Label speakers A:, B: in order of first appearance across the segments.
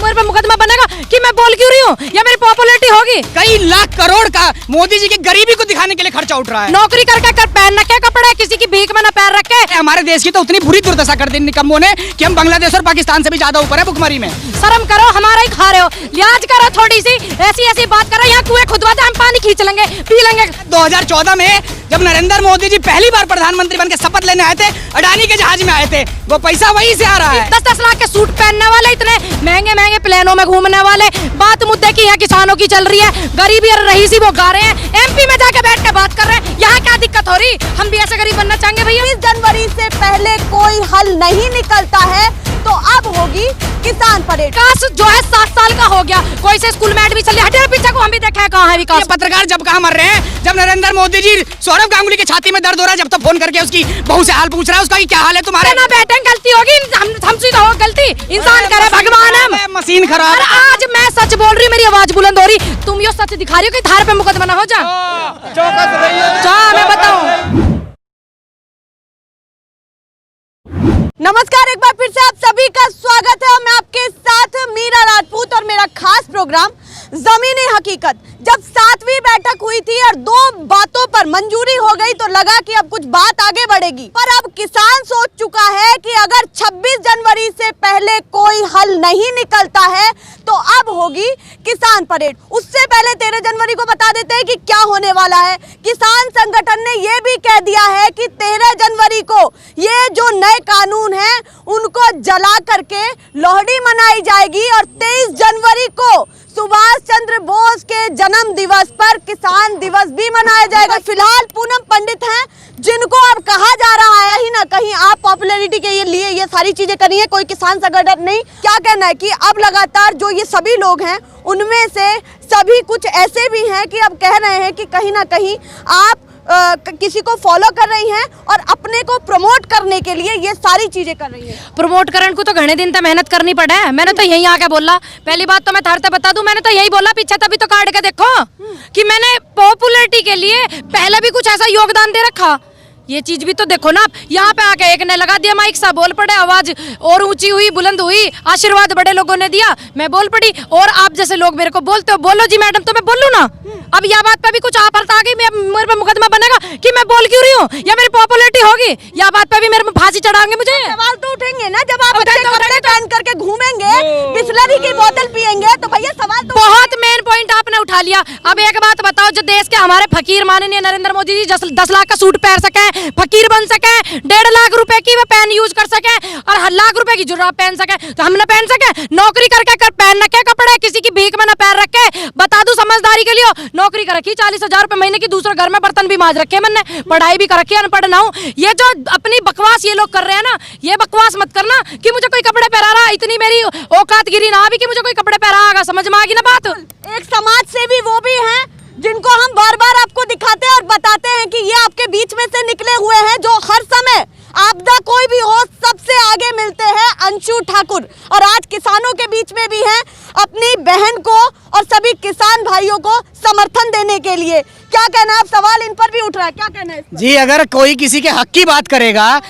A: मेरे पे मुकदमा बनेगा कि मैं बोल क्यों रही हूँ या मेरी पॉपुलैरिटी होगी।
B: कई लाख करोड़ का मोदी जी की गरीबी को दिखाने के लिए खर्चा उठ रहा है।
A: नौकरी करके कर पहन रखे कपड़े, किसी की भीख में न पैर रखे।
B: हमारे देश की तो उतनी बुरी दुर्दशा कर दी निकम्मों ने कि हम बांग्लादेश और पाकिस्तान से भी ज्यादा ऊपर है भुखमरी में।
A: शर्म करो, हमारा ही खा रहे हो, लिहाज करो थोड़ी सी। ऐसी बात करो, यहाँ कुएं खुदवाते हम पानी खींच लेंगे, पी लेंगे।
B: 2014 में जब नरेंद्र मोदी जी पहली बार प्रधानमंत्री बनके शपथ लेने आए थे, अडानी के जहाज में आए थे, वो पैसा वहीं से आ रहा है।
A: 10-10 लाख के सूट पहनने वाले, इतने महंगे प्लेनों में घूमने वाले। बात मुद्दे की यहाँ किसानों की चल रही है, गरीबी और रईसी वो गा रहे हैं, एमपी में जाके बैठ के बात कर रहे हैं। यहाँ क्या दिक्कत हो रही? हम भी ऐसे गरीब बनना चाहेंगे भैया।
C: 20 जनवरी से पहले कोई हल नहीं निकलता है तो अब होगी किसान परेड।
A: विकास जो है 7 साल का हो गया, कोई से स्कूल में एडमिशन लिया, हटे पीछे को हम भी देखा है कहाँ है विकास।
B: पत्रकार जब कहाँ मर रहे हैं, जब नरेंद्र मोदी जी सौरभ गांगुली की छाती में दर्द हो रहा है, जब तक फोन करके उसकी बहू से हाल पूछ रहा है, उसका क्या हाल है तुम्हारे।
A: ना बेटे गलती होगी, हमसे तो हो गलती, इंसान करे भगवान हम।
B: मशीन खराब।
A: आज मैं सच बोल रही हूँ, मेरी आवाज बुलंद हो रही, तुम यो सच दिखा रही हो कि थार पे मुकदमा ना हो जा। मैं बताऊं।
C: नमस्कार, एक बार फिर से आप सभी का स्वागत है। मैं आपके साथ मीरा राजपूत और मेरा खास प्रोग्राम जमीनी हकीकत। जब 7वीं बैठक हुई थी और 2 बातों पर मंजूरी हो गई तो लगा कि अब कुछ बात आगे बढ़ेगी, पर अब किसान सोच चुका है कि अगर 26 जनवरी से पहले कोई हल नहीं निकलता है तो अब होगी किसान परेड। उससे पहले 13 जनवरी को बता देते हैं कि क्या होने वाला है। किसान संगठन ने यह भी कह दिया है कि 13 जनवरी को ये जो नए कानून हैं उनको जला करके लोहड़ी मनाई जाएगी और 23 जनवरी को सुभाष चंद्र बोस के जन्म दिवस पर किसान दिवस भी मनाया जाएगा। फिलहाल पूनम पंडित हैं जिनको अब कहा जा रहा है कहीं ना कहीं आप पॉपुलैरिटी के लिए ये सारी चीजें करी है, कोई किसान संगठन नहीं। क्या कहना है कि अब लगातार जो ये सभी लोग हैं उनमें से सभी कुछ ऐसे भी हैं कि अब कह रहे हैं कि कहीं ना कहीं आप किसी को फॉलो कर रही हैं और अपने को प्रमोट करने के लिए ये सारी चीजें कर रही हैं।
A: प्रमोट करने को तो घने दिन तक मेहनत करनी पड़े है। मैंने तो यही आके बोला, पहली बात तो मैं थारते बता दूं, मैंने तो यही बोला पीछे तभी तो काट के देखो कि मैंने पॉपुलैरिटी के लिए पहले भी कुछ ऐसा योगदान दे रखा। ये चीज भी तो देखो ना, यहाँ पे आके एक ने लगा दिया माइक सा, बोल पड़े, आवाज और ऊंची हुई, बुलंद हुई, आशीर्वाद बड़े लोगों ने दिया, मैं बोल पड़ी। और आप जैसे लोग मेरे को बोलते हो, बोलो जी मैडम, तो मैं बोलूं ना। अब यह बात पे भी कुछ आफत आ गई, मेरे पे मुकदमा बनेगा कि मैं बोल क्यों रही हूँ या मेरी पॉपुलैरिटी होगी, या बात पे भी मेरे पे फांसी चढ़ाएंगे मुझे।
C: सवाल तो उठेंगे ना जब आप अच्छे कपड़े पहन करके घूमेंगे, बिस्लरी की बोतल पियेंगे, तो भैया सवाल तो
A: बहुत मेन पॉइंट आपने उठा लिया। अब एक बात बताओ, जो देश के हमारे फकीर माननीय नरेंद्र मोदी जी 10 लाख का सूट पहन सके, फकीर बन सके, 1.5 लाख रुपए की वो पेन यूज कर सके और लाख रुपए की जुराब पहन सके, तो हम न पहन सके। नौकरी करके कर पहन रखे कपड़े, किसी की भीख में न पैर रखे। बता दूं समझदारी के लिए, नौकरी कर रखी 40,000 रुपए महीने की, दूसरे घर में बर्तन भी मांज रखे मैंने, पढ़ाई भी कर रखी, अनपढ़ ना हूं। ये जो अपनी बकवास ये लोग कर रहे हैं ना, ये बकवास मत करना कि मुझे कोई कपड़े पहरा रहा, इतनी मेरी औकात गिरी ना भी कि मुझे कोई कपड़े पहराएगा। समझ में आ गई ना बात।
C: एक समाज सेवी वो भी हैं जिनको हम बार बार आपको दिखाते हैं और बताते हैं कि ये आपके बीच में से निकले हुए हैं, जो हर समय आपदा कोई भी हो सबसे आगे मिलते हैं, अंशु ठाकुर। और आज किसानों के बीच में भी हैं, अपनी बहन को और सभी किसान भाइयों को समर्थन देने के लिए। क्या कहना है, आप सवाल इन पर भी उठ रहा है, क्या कहना है
B: जी? अगर कोई किसी के हक की बात करेगा,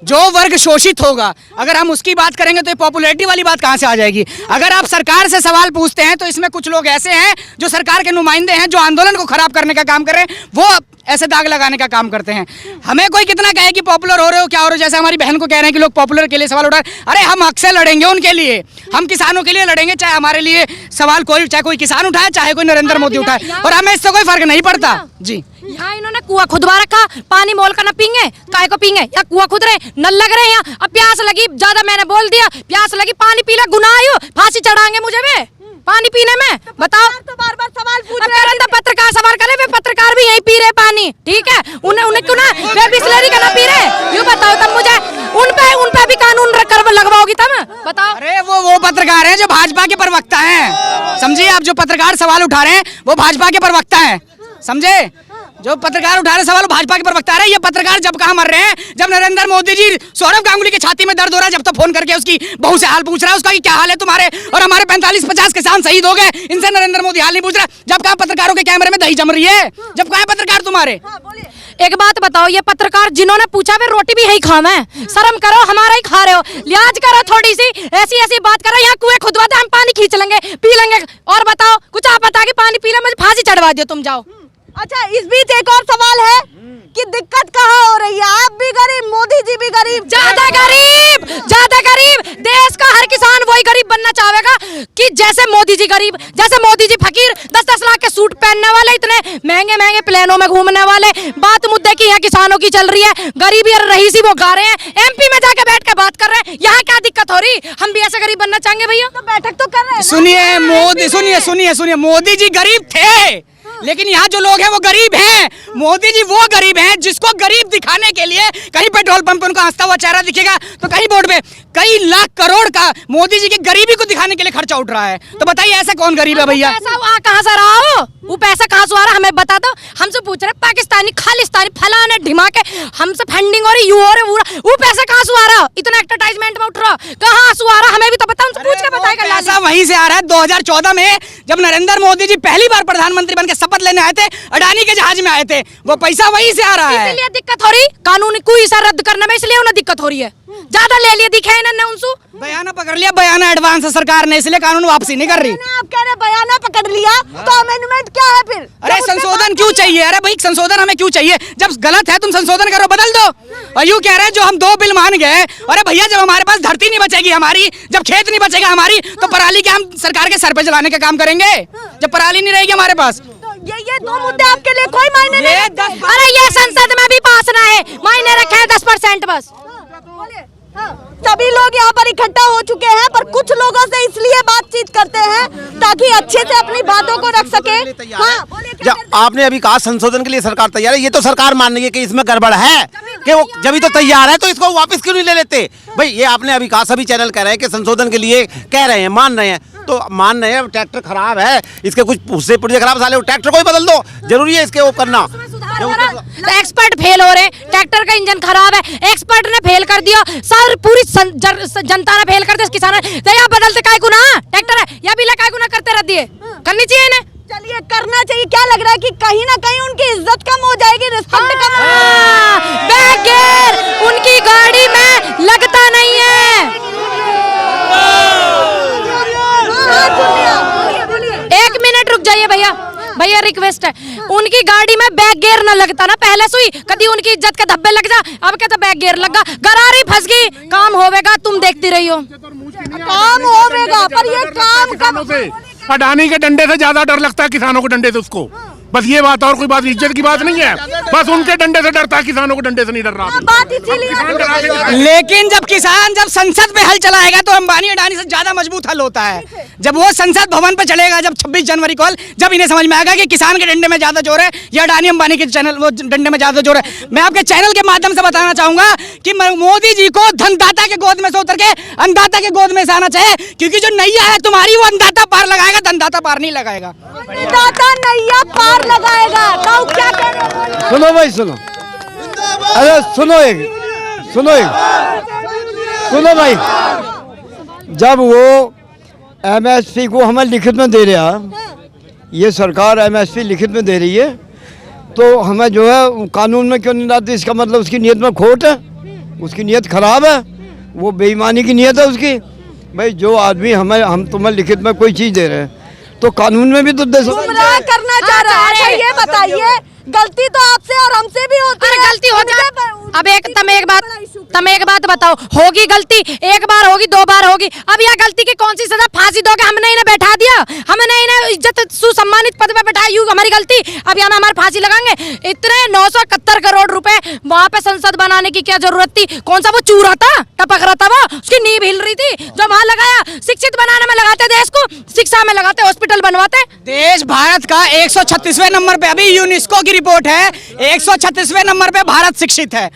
B: जो वर्ग शोषित होगा, अगर हम उसकी बात करेंगे तो ये पॉपुलैरिटी वाली बात कहाँ से आ जाएगी? अगर आप सरकार से सवाल पूछते हैं तो इसमें कुछ लोग ऐसे हैं जो सरकार के नुमाइंदे हैं, जो आंदोलन को खराब करने का काम कर रहे हैं, वो ऐसे दाग लगाने का काम करते हैं। हमें कोई कितना कहे कि पॉपुलर हो रहे हो, क्या हो रहे हो, जैसे हमारी बहन को कह रहे हैं कि लोग पॉपुलर के लिए सवाल उठा रहे हैं। अरे हम हक से लड़ेंगे उनके लिए, हम किसानों के लिए लड़ेंगे, चाहे हमारे लिए सवाल चाहे कोई किसान उठाए, चाहे कोई नरेंद्र मोदी उठाए, और हमें इससे कोई फर्क नहीं पड़ता जी।
A: यहाँ इन्होंने कुआं खुदवा रखा, पानी मोल का न पीएंगे, काय को पीएंगे, या कुआं खुद रहे, नल लग रहे हैं यहाँ। अब प्यास लगी, ज्यादा मैंने बोल दिया, प्यास लगी, पानी पीला, गुनाह, फांसी चढ़ाएंगे मुझे वे पानी पीने में। बताओ,
C: तो बार बार सवाल पूछ रहे हैं।
A: पत्रकार सवाल करे, वे पत्रकार भी यही पी रहे पानी, ठीक है? उन्हें क्यों ना वे बिस्लरी का ना पी रहे? यूँ बताओ तब मुझे, उन पे भी कानून लगवाओगी तब? बताओ।
B: अरे वो पत्रकार हैं जो भाजपा के प्रवक्ता हैं, समझिए आप। जो पत्रकार सवाल उठा रहे हैं वो भाजपा के प्रवक्ता हैं, समझे? जो पत्रकार उठा रहे सवाल भाजपा के प्रवक्ता रहे। ये पत्रकार जब कहाँ मर रहे हैं, जब नरेंद्र मोदी जी सौरभ गांगुली की छाती में दर्द हो रहा है, जब तो फोन करके उसकी बहू से हाल पूछ रहा है उसका कि क्या हाल है तुम्हारे, और हमारे 45-50 किसान शहीद हो गए, इनसे नरेंद्र मोदी हाल नहीं पूछ रहा। जब कहाँ पत्रकारों के कैमरे में दही जम रही है, जब कहाँ पत्रकार तुम्हारे।
A: एक बात बताओ, ये पत्रकार जिन्होंने पूछा वे रोटी भी यही खाना है, शर्म करो, हमारा ही खा रहे हो, लिहाज करो थोड़ी सी, ऐसी ऐसी बात करो। यहाँ कुएं खुदवाते हम पानी खींच लेंगे, पी लेंगे, और बताओ कुछ आप बता के पानी पी ले, मुझे फांसी चढ़वा दियो, तुम जाओ।
C: अच्छा, इस बीच एक और सवाल है कि दिक्कत कहाँ हो रही है? आप भी गरीब, मोदी जी भी गरीब,
A: ज्यादा गरीब, ज्यादा गरीब। देश का हर किसान वही गरीब बनना चाहेगा कि जैसे मोदी जी गरीब, जैसे मोदी जी फकीर, 10-10 लाख के सूट पहनने वाले, इतने महंगे महंगे प्लेनों में घूमने वाले। बात मुद्दे की यहाँ किसानों की चल रही है, गरीबी और रईसी वो गा रहे हैं, एमपी में जाके बैठ के बात कर रहे हैं। यहाँ क्या दिक्कत हो रही? हम भी ऐसे गरीब बनना चाहेंगे भैया,
C: तो बैठक तो कर रहे हैं।
B: सुनिए मोदी, सुनिए मोदी जी गरीब थे, लेकिन यहाँ जो लोग हैं वो गरीब हैं। मोदी जी वो गरीब हैं जिसको गरीब दिखाने के लिए कहीं पेट्रोल पंप पे उनका हंसता हुआ चेहरा दिखेगा, तो कहीं बोर्ड पे कई लाख करोड़ का मोदी जी की गरीबी को दिखाने के लिए खर्चा उठ रहा है। तो बताइए ऐसा कौन गरीब है भैया?
A: पैसा कहाँ से रहा हो? वो पैसा कहाँ से आ रहा हमें बता दो। हमसे पूछ रहे पाकिस्तानी खालिस्तानी फलाने ढिमाके, हमसे फंडिंग हो रही, यू हो रही, वो पैसा कहाँ से आ रहा? इतना एडवर्टाइजमेंट में उठ रहा, कहाँ से आ रहा हमें भी तो बताओ, हमसे पूछ के बताएगा।
B: पैसा वहीं से आ रहा है। 2014 में जब नरेंद्र मोदी जी पहली बार प्रधानमंत्री बन के शपथ लेने आए थे, अडानी के जहाज में आए थे, वो पैसा वहीं से आ रहा है।
A: इसलिए दिक्कत हो रही, कानून कोई सा रद्द करने में, इसलिए उन्हें दिक्कत हो रही है। ज्यादा ले लिया दिखाए ना उनसे,
B: बयाना पकड़ लिया, बयाना एडवांस है सरकार ने, इसलिए कानून वापसी नहीं कर रही।
C: आप कह रहे बयाना पकड़ लिया, तो अमेंडमेंट क्या है फिर?
B: अरे संशोधन क्यों चाहिए? अरे भाई संशोधन हमें क्यों चाहिए? जब गलत है तुम संशोधन करो, बदल दो। और यूं कह रहे हैं जो हम 2 बिल मान गए, अरे भैया जब हमारे पास धरती नहीं बचेगी हमारी, जब खेत नहीं बचेगा हमारी, तो पराली के हम सरकार के सर पे जलाने का काम करेंगे, जब पराली नहीं रहेगी हमारे पास।
C: ये 2 मुद्दे आपके लिए कोई मायने नहीं रखते?
A: अरे ये संसद में भी पास ना है, मायने रखे हैं 10% बस।
C: सभी लोग यहाँ पर इकट्ठा हो चुके हैं, पर कुछ लोगों से इसलिए बातचीत करते हैं ताकि अच्छे से अपनी बातों को रख सके। हाँ,
D: जब आपने अभी कहा संशोधन के लिए सरकार तैयार है, ये तो सरकार मान रही है कि इसमें गड़बड़ है, कि वो जब तो तैयार है तो इसको वापस क्यों नहीं ले लेते? भाई ये आपने अभी कहा, सभी चैनल कह रहे हैं कि संशोधन के लिए कह रहे हैं, मान रहे हैं, तो मान रहे हैं। ट्रैक्टर खराब है, इसके कुछ उससे पुर्जे खराब साले, ट्रैक्टर को ही बदल दो, जरूरी है इसके वो करना।
A: एक्सपर्ट फेल हो रहे, ट्रैक्टर का इंजन खराब है, एक्सपर्ट ने फेल कर दिया, सर पूरी जनता ने फेल कर दिया, किसान ने, तो या बदलते काय गुना ट्रैक्टर है या बिला काय गुना करते रह दिए, करनी चाहिए इन्हें।
C: चलिए करना चाहिए। क्या लग रहा है कि कहीं ना कहीं उनकी इज्जत कम हो जाएगी, रिस्पेक्ट कम हो जाएगी?
A: बैक गियर उनकी गाड़ी में लगता नहीं है। एक मिनट रुक जाइए भैया, भैया रिक्वेस्ट है, उनकी गाड़ी में बैक गियर न लगता ना पहले सुई, कभी उनकी इज्जत के धब्बे लग जा, अब कहता बैक गियर लगा, गरारी फंस गई, काम होवेगा, तुम देखती रही हो।
C: काम होवेगा, पर ये काम कब?
E: अडानी के डंडे से ज्यादा डर लगता है किसानों को डंडे से उसको, बस ये बात, और कोई बात इज्जत की बात नहीं है, बस उनके डंडे से डरता है, किसानों को डंडे से नहीं डर रहा।
C: बात इसीलिए,
B: लेकिन जब किसान जब संसद में हल चलाएगा तो अंबानी अडानी से ज्यादा मजबूत हल होता है। जब वो संसद भवन पे चलेगा, जब 26 जनवरी को, जब इन्हें समझ में आएगा कि किसान के डंडे में ज्यादा जोर है या अडानी अंबानी के चैनल वो डंडे में ज्यादा जोर है। मैं आपके चैनल के माध्यम से बताना चाहूंगा कि मोदी जी को धनदाता के गोद में से उतर के अन्नदाता के गोद में से आना चाहिए, क्योंकि जो नैया है तुम्हारी वो अन्नदाता पार लगाएगा, धनदाता पार नहीं लगाएगा।
C: अन्नदाता नैया पार लगाएगा। तो क्या कह रहे हो?
F: सुनो भाई सुनो, अरे सुनो भाई, जब वो एमएसपी को हमें लिखित में दे रहा, ये सरकार एमएसपी लिखित में दे रही है, तो हमें जो है कानून में क्यों नहीं लाती? इसका मतलब उसकी नीयत में खोट है, उसकी नीयत खराब है, वो बेईमानी की नीयत है उसकी। भाई जो आदमी हम तुम्हें लिखित में कोई चीज़ दे रहे हैं तो कानून में भी तो दे सकते।
C: गुमराह करना चाह रहा है। अच्छा ये बताइए, गलती तो आपसे और हमसे भी होती है।
A: गलती हो जाए, अब तुम एक बात बताओ, होगी गलती, एक बार होगी, 2 बार होगी, अब यह गलती की कौन सी सजा? फांसी दोगे? हमने इन्हें बैठा दिया, हमने इन्हें इज्जत सुसम्मानित पद पे बैठाया, यूं हमारी गलती, अब यहाँ हमारे फांसी लगाएंगे? इतने 971 करोड़ रुपए वहाँ पे संसद बनाने की क्या जरूरत थी? कौन सा वो चूरा था, टपक रहा था, वो उसकी नींव हिल रही थी, जो वहाँ लगाया? शिक्षित बनाने में लगाते, देश को शिक्षा में लगाते, हॉस्पिटल बनवाते।
B: देश भारत का 136वें नंबर पे, अभी यूनेस्को की रिपोर्ट है, 136वें नंबर पे भारत शिक्षित है।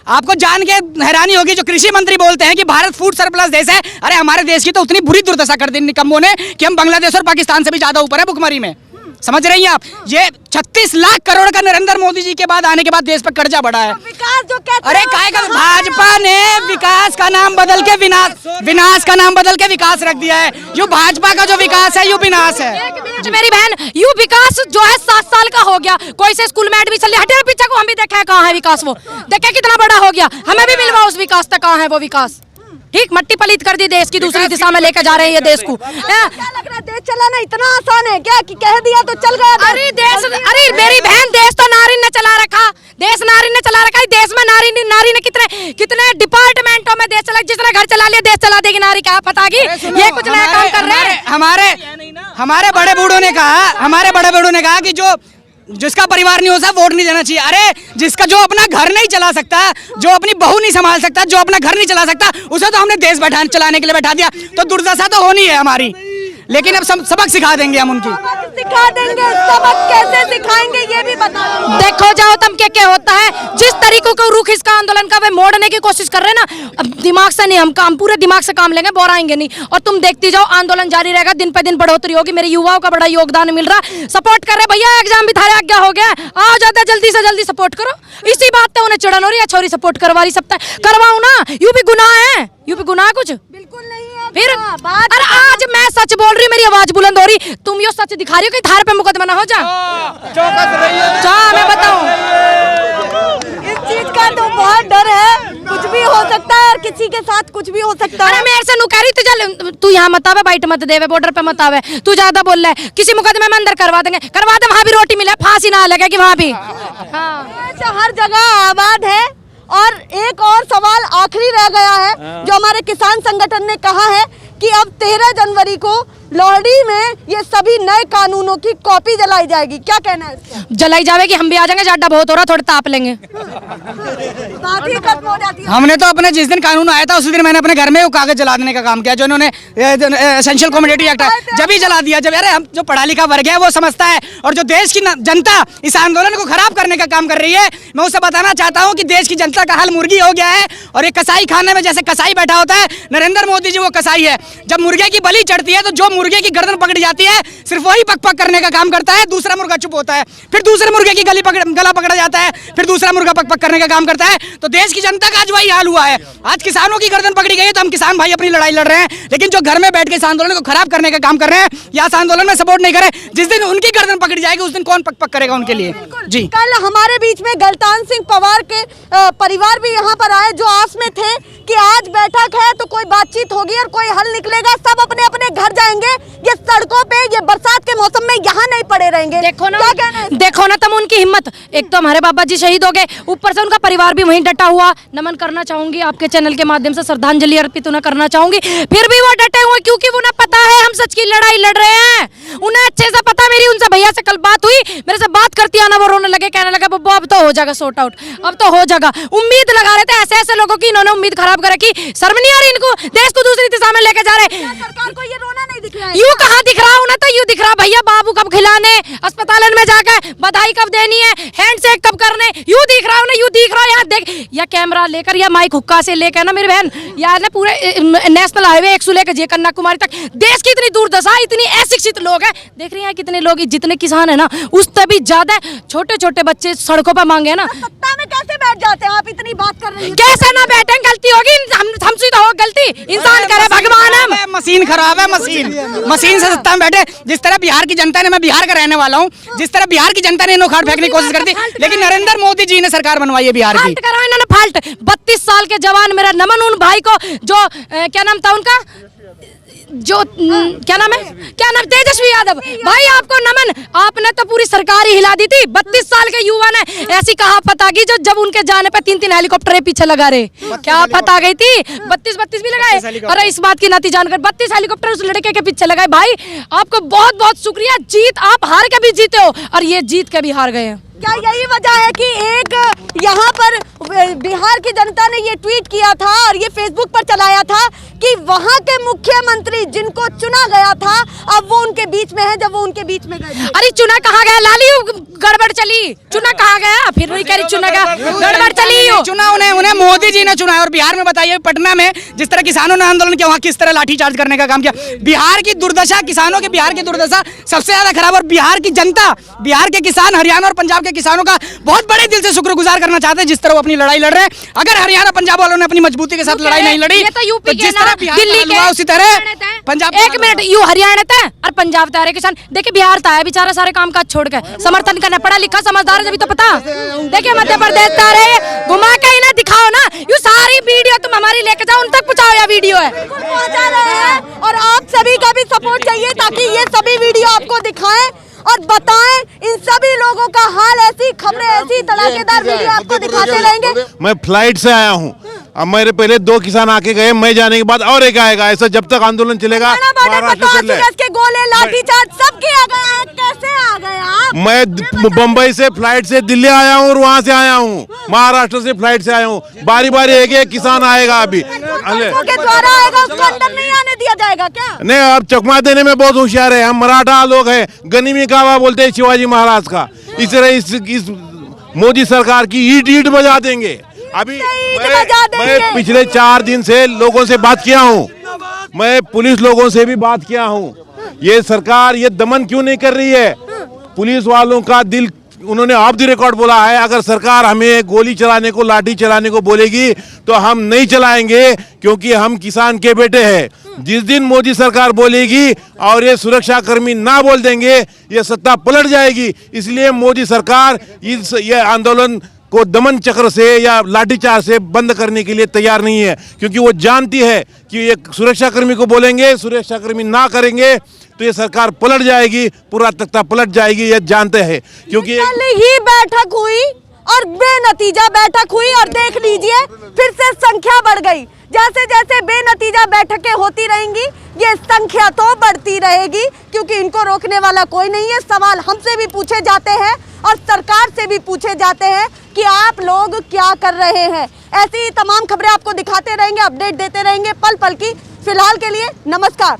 B: आपको जान के हैरानी होगी, जो कृषि मंत्री बोलते हैं कि भारत फूड सरप्लस देश है, अरे हमारे देश की तो उतनी बुरी दुर्दशा कर दी निकम्मों ने कि हम बांग्लादेश और पाकिस्तान से भी ज्यादा ऊपर है भुखमरी में। समझ रही हैं आप? ये 36 लाख करोड़ का नरेंद्र मोदी जी के बाद आने के बाद देश पर कर्जा बढ़ा है।
C: विकास जो कहते
B: अरे
C: हैं,
B: काय का भाजपा ने विकास का नाम बदल के विनाश का नाम बदल के विकास रख दिया है। यो भाजपा का जो विकास है यो विनाश है।
A: मेरी बहन, यू विकास जो है 7 साल का हो गया, कोई से स्कूल में एडमिशन लिया, हटे पीछे को हम भी देखे कहाँ है विकास, वो देखे कितना बड़ा हो गया, हमें भी मिलवा उस विकास तक, कहाँ है वो विकास? ठीक, मट्टी पलीत कर दी देश की, दूसरी दिशा में लेकर जा रहे हैं ये देश को।
C: क्या लग रहा है देश चलाना इतना आसान है क्या कि कह दिया तो चल गया?
A: अरे मेरी बहन, देश तो नारी ने चला रखा, देश नारी ने चला रखा है। देश में नारी ने कितने डिपार्टमेंटों में देश चला, जिसने घर चला लिया देश चला देगी नारी, क्या पता की ये कुछ नया काम कर रहे हैं।
B: हमारे बड़े बूढ़ों ने कहा कि जो जिसका परिवार नहीं हो सकता वोट नहीं देना चाहिए। अरे जिसका जो अपना घर नहीं चला सकता, जो अपनी बहू नहीं संभाल सकता, जो अपना घर नहीं चला सकता, उसे तो हमने देश चलाने के लिए बैठा दिया। तो दुर्दशा तो होनी है हमारी, लेकिन अब सबक सिखा देंगे हम उनकी।
C: सिखा देंगे, सबक कैसे सिखाएंगे ये भी बताओ।
A: देखो जाओ तम क्या होता है, जिस तरीकों का रुख इसका आंदोलन का वे मोड़ने की कोशिश कर रहे हैं ना, अब दिमाग से नहीं, हम पूरे दिमाग से काम लेंगे, बोराएंगे नहीं। और तुम देखती जाओ, आंदोलन जारी रहेगा, दिन पे दिन बढ़ोतरी होगी। मेरे युवाओं का बड़ा योगदान मिल रहा, सपोर्ट कर रहे भैया, एग्जाम भी थारे आज्ञा हो गया, आओ ज्यादा जल्दी से जल्दी सपोर्ट करो। इसी बात पे उन्हें चिड़न हो रही है, छोरी सपोर्ट करवा रही, सब करवाओ ना, यू भी गुनाह है, यू भी गुनाह कुछ
C: बिल्कुल नहीं है
A: फिर।
C: बात।
A: अरे आज मैं सच बोल रही, मेरी आवाज बुलंद हो रही, तुम यो सच दिखा रही हो कि थारे पे मुकदमा ना हो जा। मैं बताऊं,
C: इस चीज का तो बहुत डर है, कुछ भी हो सकता है और किसी के साथ कुछ भी हो सकता
A: अरे
C: है।
A: मेरे से नुकह रही तो चल, तू यहाँ मत आवे, बाइट मत देवे, बॉर्डर पे मत आवे, तू ज्यादा बोल रहा है, किसी मुकदमे में अंदर करवा देंगे, करवा दे, वहाँ भी रोटी मिले, फांसी ना लगे कि वहाँ भी।
C: ऐसा हर जगह आबाद है। और एक और सवाल आखिरी रह गया है, जो हमारे किसान संगठन ने कहा है कि अब 13 जनवरी को लोहड़ी में ये सभी नए कानूनों की कॉपी जलाई जाएगी, क्या कहना है इसका?
A: जलाई जाएगी, हम भी आ जाएंगे, ज्यादा बहुत हो रहा, थोड़ा ताप लेंगे।
C: बात ही खत्म हो जाती है।
B: हमने तो अपने जिस दिन कानून आया था उसी दिन मैंने अपने घर में वो कागज जला देने का काम किया, जो इन्होंने एसेंशियल कमोडिटी एक्ट है, जब ही जला दिया। जब यार हम जो पढ़ा लिखा वर्ग है वो समझता है, और जो देश की जनता इस आंदोलन को खराब करने का काम कर रही है, मैं उसे बताना चाहता हूँ कि देश की जनता का हाल मुर्गी हो गया है। और एक कसाई खाने में जैसे कसाई बैठा होता है, नरेंद्र मोदी जी वो कसाई है। जब मुर्गे की बलि चढ़ती है तो जो मुर्गे की गर्दन पकड़ी जाती है सिर्फ वही पक पक करने का काम करता है, दूसरा मुर्गा चुप होता है। फिर दूसरे मुर्गे की गला पकड़ा जाता है, फिर दूसरा मुर्गा पक पक करने का काम करता है। तो देश की जनता का आज वही हाल हुआ है। आज किसानों की गर्दन पकड़ी गई है तो हम किसान भाई अपनी लड़ाई लड़ रहे हैं, लेकिन जो घर में बैठ के इस आंदोलन को खराब करने का काम कर रहे हैं या इस आंदोलन में सपोर्ट नहीं करे, जिस दिन उनकी गर्दन पकड़ी जाएगी उस दिन कौन पक पक करेगा उनके लिए? जी,
C: कल हमारे बीच में गलतान सिंह पवार के परिवार भी यहाँ पर आए, जो आस में थे कि आज बैठक है तो कोई बातचीत होगी और कोई हल निकलेगा, सब अपने अपने घर जाएंगे, ये सड़कों पे ये बरसात के मौसम में यहाँ नहीं पड़े रहेंगे।
A: देखो ना,
C: क्या कहना है?
A: देखो ना तुम उनकी हिम्मत, एक तो हमारे बाबा जी शहीद हो गए, ऊपर से उनका परिवार भी वहीं डटा हुआ। नमन करना चाहूंगी, आपके चैनल के माध्यम से श्रद्धांजलि अर्पित उन्हें करना चाहूंगी। फिर भी वो डटे हुए, क्योंकि उन्हें पता है हम सच की लड़ाई लड़ रहे हैं। उन्हें अच्छे से पता, मेरी उनसे भैया से कल बात हुई, मेरे से बात करती आना, वो रोने लगे, कहने लगे बब्बू अब तो हो जाएगा सॉर्ट आउट, अब तो हो जाएगा। उम्मीद लगा रहे थे ऐसे ऐसे लोगों की, इन्होंने उम्मीद खराब कर रखी। शर्म नहीं आ रही इनको, देश को दूसरी दिशा में लेके जा रहे।
C: सरकार को ये रोना नहीं दिख रहा है।
A: यूं कहाँ दिख रहा, उन्हें तो यूं दिख रहा भैया बाबू कब खिलाने, अस्पताल में जाकर बधाई कब देनी है, हैंडशेक कब करने, यूं दिख रहा उन्हें, यूं दिख रहा। यहाँ देख, या कैमरा लेकर या माइक हुक्का से लेकर ना मेरी बहन, या ना पूरे नेशनल हाईवे 100 लेकर जे कन्याकुमारी तक, देश की इतनी दुर्दशा, इतनी अशिक्षित लोग हैं। देख रही हैं कितने लोग, जितने किसान है ना उससे भी ज्यादा छोटे छोटे बच्चे सड़कों पर मांगे ना।
C: सत्ता में कैसे बैठ जाते हैं आप, इतनी बात कर रहे हैं?
A: कैसे ना बैठे, गलती होगी, हमसे तो हो गलती, इंसान करे भगवान हम।
B: मशीन खराब है, मशीन से सत्ता में बैठे। जिस तरह बिहार की जनता ने, मैं बिहार का रहने वाला हूँ, जिस तरह बिहार की जनता ने नोखाड़ फेंकने की कोशिश करती, लेकिन नरेंद्र मोदी जी ने सरकार बनवाई है बिहार की।
A: इन्होंने फाल्ट, 32 साल के जवान, मेरा नमन उन भाई को जो क्या नाम था उनका, जो क्या नाम है, तेजस्वी यादव भाई, आपको नमन, आपने तो पूरी सरकार ही हिला दी थी। 32 साल के युवा ने ऐसी कहा पता की, जो जब उनके जाने पे 3-3 हेलीकॉप्टर पीछे लगा रहे, क्या पता गई थी, 32 भी लगाए। अरे इस बात की नाती जानकर 32 हेलीकॉप्टर उस लड़के के पीछे लगाए। भाई आपको बहुत बहुत शुक्रिया, जीत आप हार के भी जीते हो और ये जीत के भी हार गए हैं।
C: क्या यही वजह है कि एक यहाँ पर बिहार की जनता ने ये ट्वीट किया था और ये फेसबुक पर चलाया था कि वहाँ के मुख्यमंत्री जिनको चुना गया था अब वो उनके बीच में है जब वो उनके बीच में गए।
A: अरे चुना कहाँ गया लाली, गड़बड़ चली, चुना कहाँ गया, फिर वही कह रही चुना गया, गड़बड़ चली।
B: चुना उन्हें मोदी जी ने चुना है। और बिहार में बताइए, पटना में जिस तरह किसानों ने आंदोलन किया, वहाँ किस तरह लाठीचार्ज करने का काम किया। बिहार की दुर्दशा, किसानों के बिहार की दुर्दशा सबसे ज्यादा खराब। और बिहार की जनता, बिहार के किसान हरियाणा और पंजाब के किसानों का बहुत बड़े दिल से शुक्रगुजार करना चाहते हैं जिस तरह वो अपनी लड़ाई लड़ रहे हैं। अगर हरियाणा पंजाब वालों ने अपनी मजबूती के साथ लड़ाई नहीं लड़ी,
A: ये तो यूपी
B: जिस
A: के
B: तरह
A: ना,
B: बिहार
A: दिल्ली
B: का हुआ, उसी तरह पंजाब।
A: एक मिनट, यू हरियाणा था और पंजाब था किसान। देखिए बिहार था है बेचारा सारे काम काज छोड़ के समर्थन करना, पढ़ा लिखा समझदार है जब तो पता। देखिए मध्य प्रदेश था रहे, घुमा के ही ना दिखाओ ना, यू सारी वीडियो तुम हमारी लेके जाओ, उन तक पहुंचाओ या वीडियो है
C: पहुंचा रहे हैं और आप सभी का भी सपोर्ट चाहिए ताकि ये सभी वीडियो आपको दिखाएं और बताएं इन सभी लोगों का हाल। ऐसी खबरें, ऐसी धमाकेदार वीडियो आपको दिखाते रहेंगे।
G: मैं फ्लाइट से आया हूँ। अब मेरे पहले 2 किसान आके गए, मैं जाने के बाद और एक आएगा। ऐसा जब तक आंदोलन चलेगा
C: के गोले लाठीचार्ज सब किया गया है। कैसे आ गए आप?
G: मैं बम्बई से फ्लाइट से दिल्ली आया हूँ और वहाँ से आया हूँ, महाराष्ट्र से फ्लाइट से आया हूँ। बारी बारी एक किसान आएगा अभी
C: के द्वारा आएगा, उसको अंदर नहीं आने दिया जाएगा क्या?
G: नहीं, अब चकमा देने में बहुत होशियार है। हम मराठा लोग हैं, गनीमी कावा बोलते हैं शिवाजी महाराज का। इस तरह इस मोदी सरकार की ईट बजा देंगे। अभी मैं पिछले 4 दिन से लोगों से बात किया हूँ, मैं पुलिस लोगों से भी बात किया हूँ। ये सरकार ये दमन क्यों नहीं कर रही है? पुलिस वालों का दिल उन्होंने ऑफ द रिकॉर्ड बोला है, अगर सरकार हमें गोली चलाने को, लाठी चलाने को बोलेगी तो हम नहीं चलाएंगे, क्योंकि हम किसान के बेटे हैं। जिस दिन मोदी सरकार बोलेगी और ये सुरक्षा कर्मी ना बोल देंगे, ये सत्ता पलट जाएगी। इसलिए मोदी सरकार ये आंदोलन को दमन चक्र से या लाठीचार्ज से बंद करने के लिए तैयार नहीं है, क्योंकि वो जानती है कि ये सुरक्षा कर्मी को बोलेंगे, सुरक्षा कर्मी ना करेंगे तो ये सरकार पलट जाएगी, पूरा तख्ता पलट जाएगी, ये जानते हैं। क्योंकि
C: कल ही बैठक हुई और बेनतीजा बैठक हुई और देख लीजिए फिर से संख्या बढ़ गई। जैसे जैसे बेनतीजा बैठकें होती रहेंगी ये संख्या तो बढ़ती रहेगी, क्योंकि इनको रोकने वाला कोई नहीं है। सवाल हमसे भी पूछे जाते हैं और सरकार से भी पूछे जाते हैं कि आप लोग क्या कर रहे हैं। ऐसी तमाम खबरें आपको दिखाते रहेंगे, अपडेट देते रहेंगे पल पल की। फिलहाल के लिए नमस्कार।